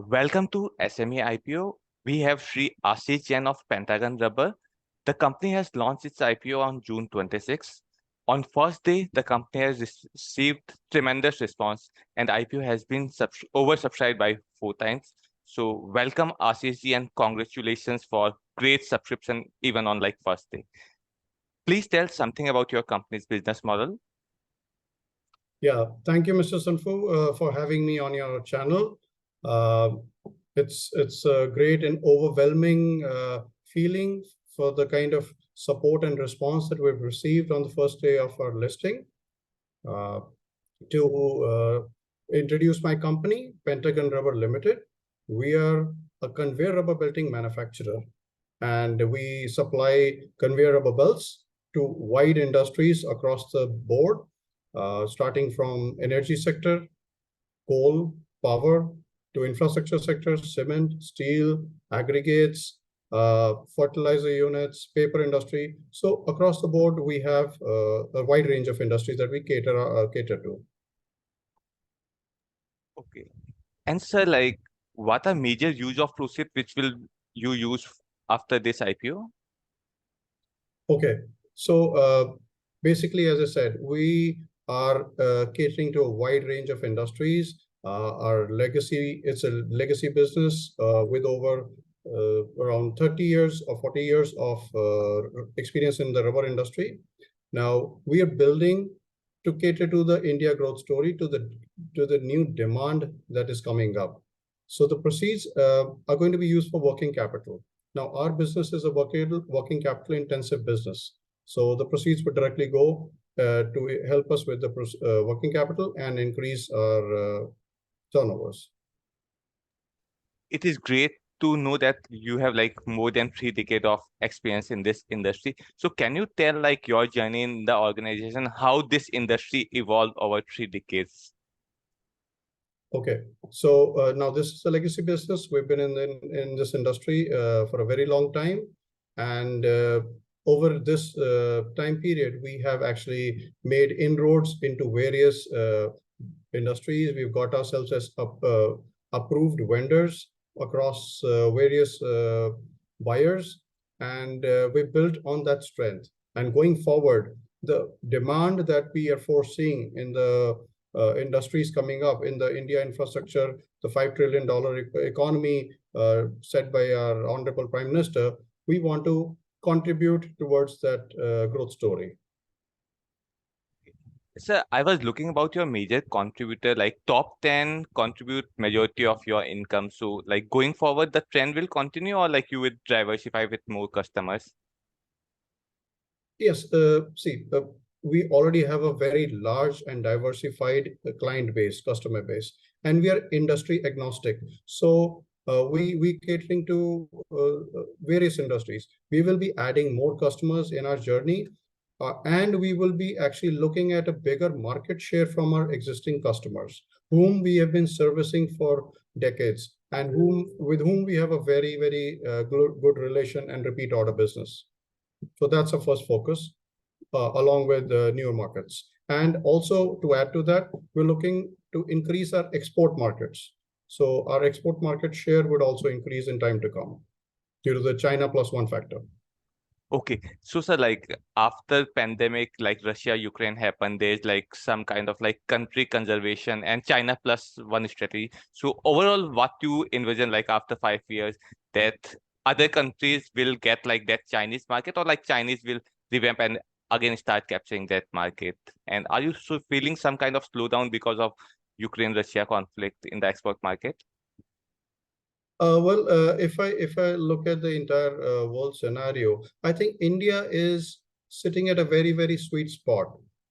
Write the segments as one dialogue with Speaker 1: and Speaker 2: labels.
Speaker 1: Welcome to SME IPO. We have Sri Ashish Jain of Pentagon Rubber. The company has launched its IPO on June 26. On first day, the company has received tremendous response and IPO has been oversubscribed by 4 times. So welcome Ashish ji and congratulations for great subscription even on like first day. Please tell something about your company's business model.
Speaker 2: Yeah, thank you, Mr. Sanfu, for having me on your channel. It's a great and overwhelming feeling for the kind of support and response that we've received on the first day of our listing. To introduce my company, Pentagon Rubber Limited, we are a conveyor rubber belting manufacturer, and we supply conveyor rubber belts to wide industries across the board, starting from energy sector, coal, power, to infrastructure sector, cement, steel, aggregates, fertilizer units, paper industry. So across the board, we have a wide range of industries that we cater to.
Speaker 1: Okay. And sir, like what are major use of proceeds which will you use after this IPO?
Speaker 2: Okay, so basically, as I said, we are catering to a wide range of industries. Our legacy, it's a legacy business with over around 30 years or 40 years of experience in the rubber industry. Now, we are building to cater to the India growth story, to the new demand that is coming up. So the proceeds are going to be used for working capital. Now, our business is a working capital intensive business. So the proceeds would directly go to help us with the working capital and increase our turnovers.
Speaker 1: It is great to know that you have like more than 3 decades of experience in this industry. So can you tell like your journey in the organization, how this industry evolved over 3 decades?
Speaker 2: Okay, so now this is a legacy business. We've been in this industry for a very long time, and over this time period, we have actually made inroads into various industries. We've got ourselves as approved vendors across various buyers, and we built on that strength. And going forward, the demand that we are foreseeing in the industries coming up in the India infrastructure, the $5 trillion economy set by our Honorable Prime Minister, we want to contribute towards that growth story.
Speaker 1: Sir, I was looking about your major contributor, like top 10 contribute majority of your income. So like going forward, the trend will continue or like you would diversify with more customers?
Speaker 2: Yes, see, we already have a very large and diversified client base, customer base, and we are industry agnostic. So we catering to various industries. We will be adding more customers in our journey, and we will be actually looking at a bigger market share from our existing customers, whom we have been servicing for decades, and with whom we have a very, very good relation and repeat order business. So that's our first focus, along with the newer markets. And also to add to that, we're looking to increase our export markets. So our export market share would also increase in time to come due to the China plus one factor.
Speaker 1: Okay, so sir, like after pandemic, like Russia, Ukraine happened, there's like some kind of like country conservation and China plus one strategy. So overall, what you envision like after 5 years that other countries will get like that Chinese market or like Chinese will revamp and again start capturing that market? And are you so feeling some kind of slowdown because of Ukraine-Russia conflict in the export market?
Speaker 2: If I look at the entire world scenario, I think India is sitting at a very, very sweet spot.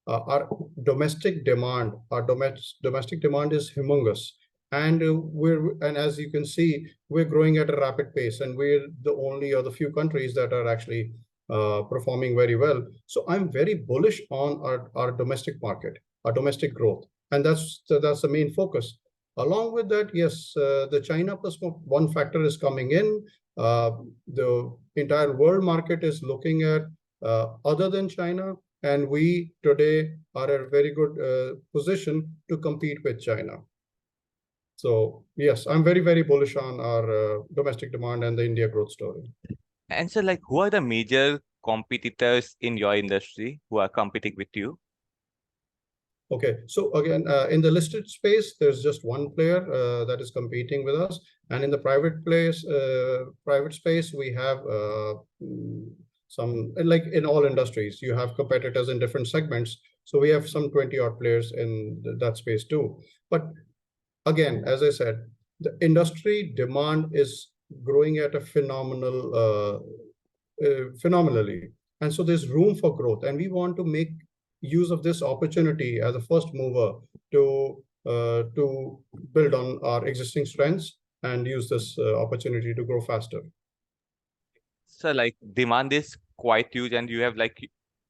Speaker 2: Our domestic demand is humongous, and as you can see, we're growing at a rapid pace, and we're the only or the few countries that are actually performing very well. So I'm very bullish on our domestic market, our domestic growth, and that's the main focus. Along with that, yes, the China plus one factor is coming in. The entire world market is looking at other than China, and we today are at a very good position to compete with China. So yes, I'm very, very bullish on our domestic demand and the India growth story.
Speaker 1: And so, like, who are the major competitors in your industry who are competing with you?
Speaker 2: Okay, so again, in the listed space, there's just one player that is competing with us, and in the private space, we have some, like in all industries, you have competitors in different segments. So we have some 20 odd players in that space too. But again, as I said, the industry demand is growing at a phenomenally, and so there's room for growth, and we want to make use of this opportunity as a first mover to build on our existing strengths and use this opportunity to grow faster.
Speaker 1: So, like, demand is quite huge, and you have like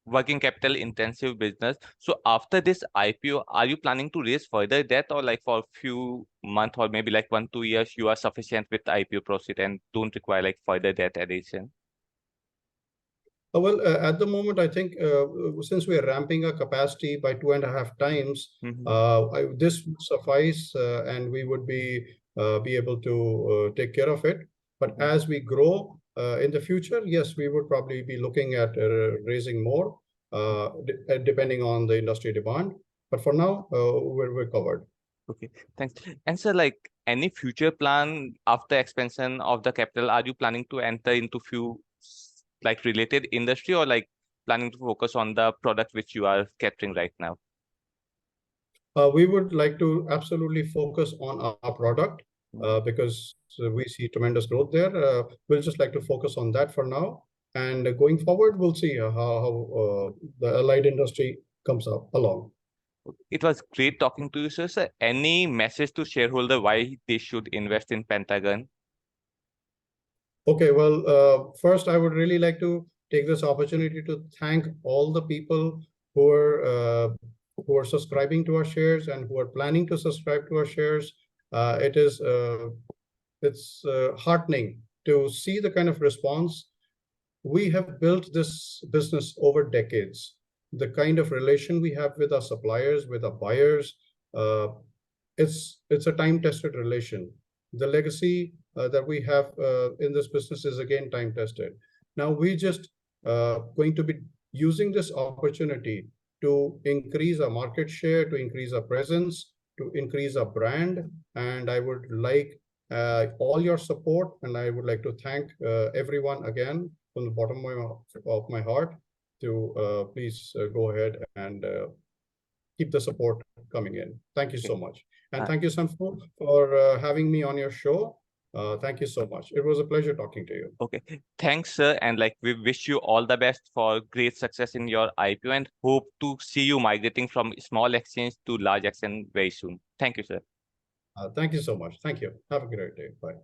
Speaker 1: working capital intensive business. So, after this IPO, are you planning to raise further debt, or like for a few months or maybe like 1 2 years, you are sufficient with IPO proceed and don't require like further debt addition?
Speaker 2: Well, at the moment, I think since we are ramping our capacity by 2.5 times,
Speaker 1: Mm-hmm.
Speaker 2: this would suffice, and we would be able to take care of it. But as we grow in the future, yes, we would probably be looking at raising more, depending on the industry demand. But for now, we're covered.
Speaker 1: Okay, thanks. And so, like, any future plan after expansion of the capital, are you planning to enter into few like related industry, or like planning to focus on the product which you are catering right now?
Speaker 2: We would like to absolutely focus on our product
Speaker 1: Mhm.
Speaker 2: because we see tremendous growth there. We'll just like to focus on that for now. And going forward, we'll see how the allied industry comes up along.
Speaker 1: It was great talking to you, sir. Sir, any message to shareholder why they should invest in Pentagon?
Speaker 2: Okay, well, first, I would really like to take this opportunity to thank all the people who are uh, who are subscribing to our shares and who are planning to subscribe to our shares. It's heartening to see the kind of response. We have built this business over decades. The kind of relation we have with our suppliers, with our buyers, uh, it's a time-tested relation. The legacy that we have in this business is again time-tested. Now we just going to be using this opportunity to increase our market share, to increase our presence, to increase our brand, and I would like all your support, and I would like to thank everyone again from the bottom of my heart to please go ahead and keep the support coming in. Thank you
Speaker 1: Okay.
Speaker 2: so much. And
Speaker 1: Uh,
Speaker 2: thank you, Sanfu, for having me on your show. Thank you so much. It was a pleasure talking to you.
Speaker 1: okay. Thanks, sir. And like we wish you all the best for great success in your IPO and hope to see you migrating from small exchange to large exchange very soon. Thank you, sir.
Speaker 2: Thank you so much. Thank you. Have a great day. Bye.